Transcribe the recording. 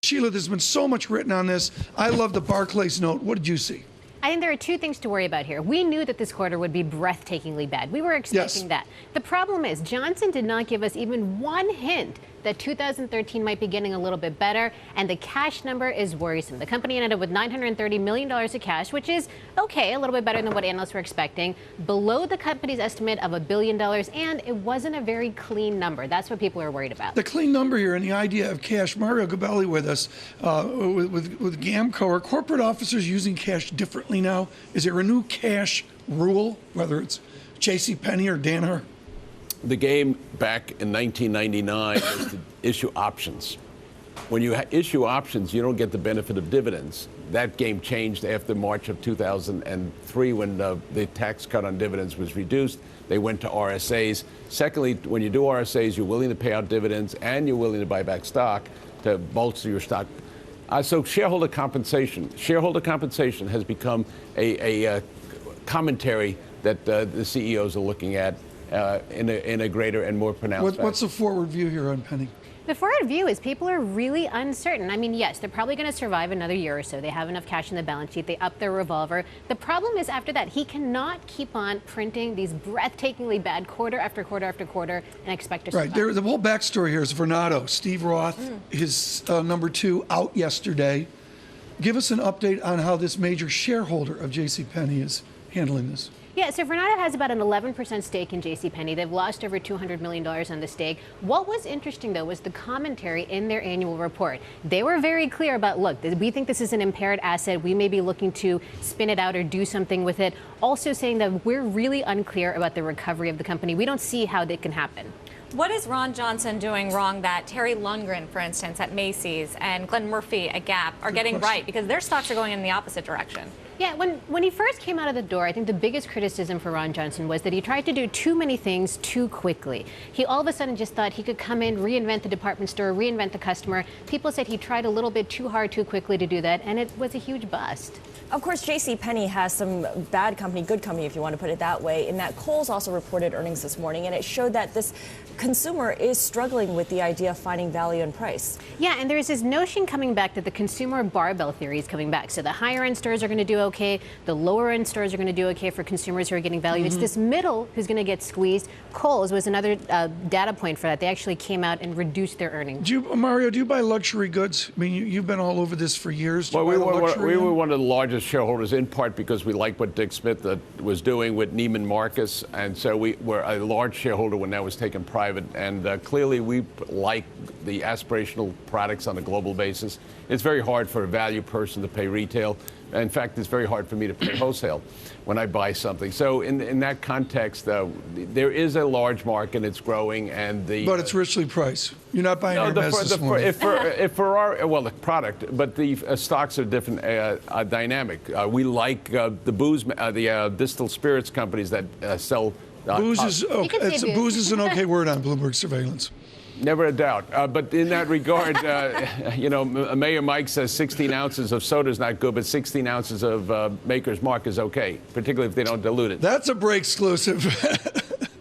Sheila, there's been so much written on this. I love the Barclays note. What did you see? I think there are two things to worry about here. We knew that this quarter would be breathtakingly bad. We were expecting that. The problem is Johnson did not give us even one hint that 2013 might be getting a little bit better, and the cash number is worrisome. The company ended up with $930 million of cash, which is okay, a little bit better than what analysts were expecting, below the company's estimate of $1 billion, and it wasn't a very clean number. That's what people are worried about. The clean number here and the idea of cash. Mario Gabelli with us, with GAMCO. Are corporate officers using cash differently now? Is there a new cash rule, whether it's J.C. Penney or Danaher? The game back in 1999 was to issue options. When you issue options, you don't get the benefit of dividends. That game changed after March of 2003 when the tax cut on dividends was reduced. They went to RSAs. Secondly, when you do RSAs, you're willing to pay out dividends and you're willing to buy back stock to bolster your stock. So shareholder compensation has become a commentary that the CEOs are looking at in a greater and more pronounced What's the forward view here on Penney? The forward view is people are really uncertain. I mean, yes, they're probably going to survive another year or so. They have enough cash in the balance sheet. They up their revolver. The problem is after that, he cannot keep on printing these breathtakingly bad quarter after quarter after quarter and expect to survive. Right. The whole backstory here is Vornado. Steve Roth, his number two, out yesterday. Give us an update on how this major shareholder of JCPenney is handling this. Yeah, so Vornado has about an 11% stake in JCPenney. They've lost over $200 million on the stake. What was interesting, though, was the commentary in their annual report. They were very clear about, look, we think this is an impaired asset. We may be looking to spin it out or do something with it. Also saying that we're really unclear about the recovery of the company. We don't see how that can happen. What is Ron Johnson doing wrong that Terry Lundgren, for instance, at Macy's and Glenn Murphy at Gap are getting right? Because their stocks are going in the opposite direction. Yeah, when he first came out of the door, I think the biggest criticism for Ron Johnson was that he tried to do too many things too quickly. He all of a sudden just thought he could come in, reinvent the department store, reinvent the customer. People said he tried a little bit too hard, too quickly to do that, and it was a huge bust. Of course, JCPenney has some bad company, good company, if you want to put it that way, in that Kohl's also reported earnings this morning, and it showed that this consumer is struggling with the idea of finding value in price. Yeah, and there's this notion coming back that the consumer barbell theory is coming back. So the higher-end stores are going to do okay, the lower-end stores are going to do okay for consumers who are getting value. It's this middle who's going to get squeezed. Kohl's was another data point for that. They actually came out and reduced their earnings. Mario, do you buy luxury goods? I mean, you've been all over this for years. Well, we were one of the largest shareholders, in part because we like what Dick Smith was doing with Neiman Marcus, and so we were a large shareholder when that was taken private. And clearly, we like the aspirational products on a global basis. It's very hard for a value person to pay retail. In fact, it's very hard for me to pay wholesale when I buy something. So in that context, there is a large market, it's growing, and But it's richly priced. You're not buying Hermes this morning. The product, but the stocks are different dynamic. We like the booze, the distilled spirits companies that sell. Booze is okay. Booze is an okay word on Bloomberg surveillance. Never a doubt. But in that regard, Mayor Mike says 16 ounces of soda is not good, but 16 ounces of Maker's Mark is okay, particularly if they don't dilute it. That's a break exclusive.